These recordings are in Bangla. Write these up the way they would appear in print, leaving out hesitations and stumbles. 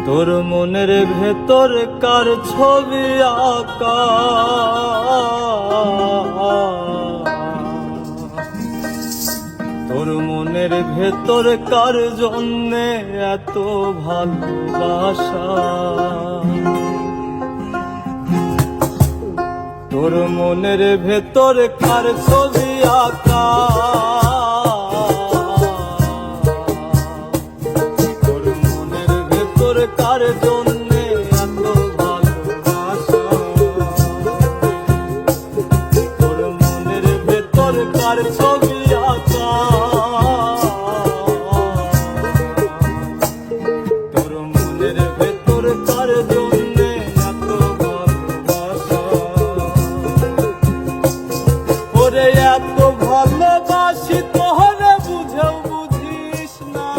তোর মনের ভেতর কার ছবি আঁকা, তোর মনের ভেতর কার জন্যে এত ভালোবাসা, তোর মনের ভেতর কার ছবি আঁকা, তোর মনের ভেতর কার জন্যে এত ভালোবাসা, তোর মনের ভেতর কার ছবি আঁকা, তোর মনের ভেতর কার জন্যে এত ভালোবাসা। ওরে এত ভালোবাসি তোহরে বুঝেও বুঝিস না,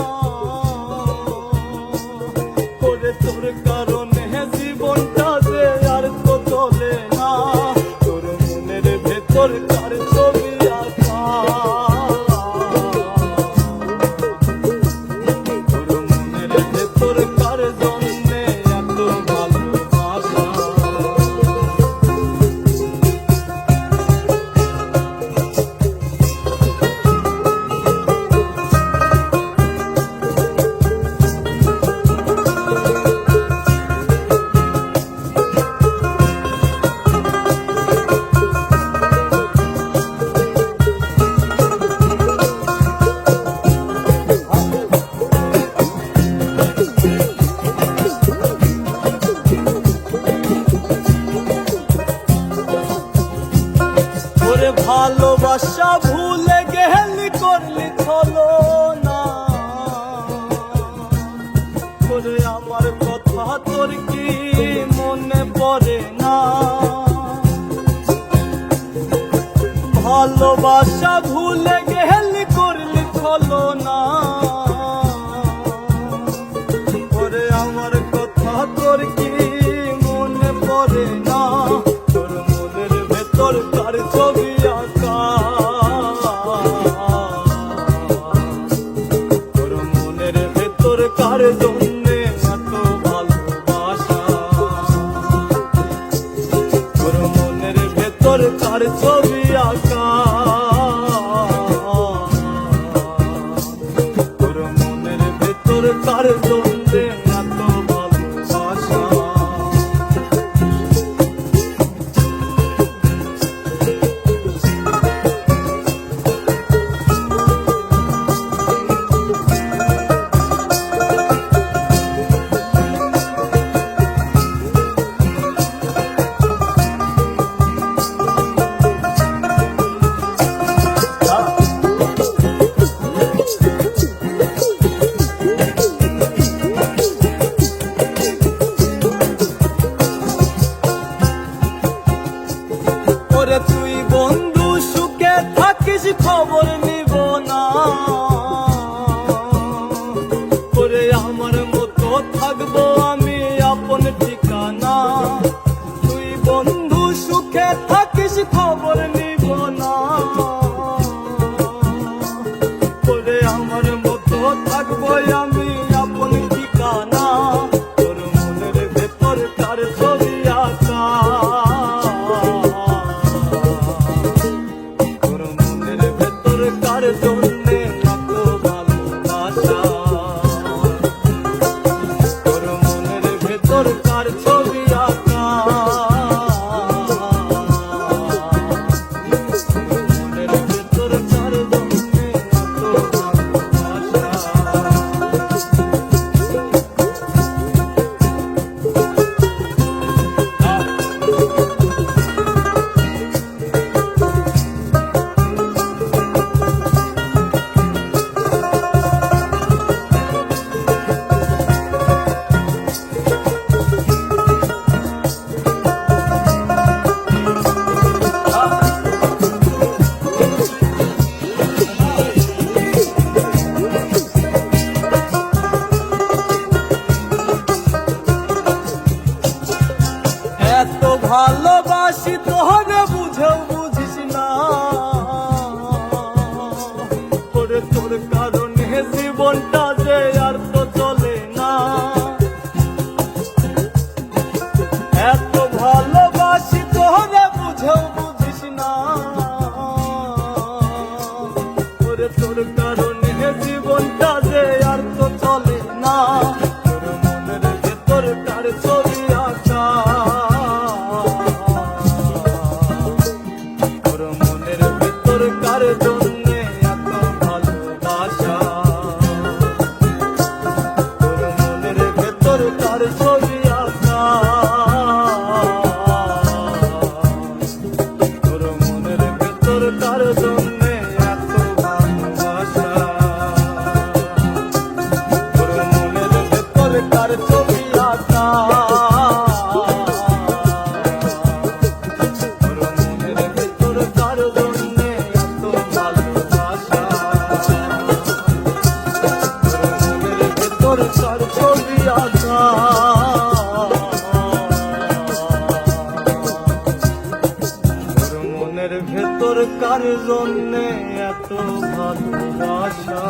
ওরে তোর কারণে জীবনটা যে আর তো চলে না, তোর মনের ভেতর কার ছবি আঁকা, তোর মনের ভেতর কার জন্যে এত ভালোবাসা। ওরে ভালোবাসা ভুলে গেলি করলি ছলো না, ওরে আমার কথা তোর কি মনে পড়ে না, ভালোবাসা ভুলে গেলি করলি ছলো না, ওরে আমার কথা তোর কি মনে পড়ে না, তোর মনের ভেতর কার ছবি আঁকা, তোর মনের ভেতর কার জন্যে এত ভালোবাসা, তোর মনের ভেতর কার ছবি আঁকা, তোর মনের ভেতর কার জন্যে এত ভালোবাসা। ওরে তুই বন্ধু সুখে থাকিস খবর নিব না, ওরে আমার মতো থাকবো আমি আপন ঠিকানা, তুই বন্ধু সুখে থাকিস খবর নিব না, ওরে আমার মতো থাকবো আমি আপন ঠিকানা, তোর মনের ভেতর কার ছবি আঁকা, তোর মনের ভেতর কার জন্যে এত ভালোবাসা, তোর মনের ভেতর কার ছবি আঁকা, তোর মনের ভেতর কার জন্যে এত ভালোবাসা। এত ভালোবাসি তোহরে বুঝেও বুঝিস না, ওরে তোর কারণে জীবনটা যে আর তো চলে না, আশা তোর মনের ভেতর কার জন্যে এত ভালোবাসা তোর মনের ভেতর কার ছবি আঁকা তোর মনের ভেতর কার জন্যে এত ভালোবাসা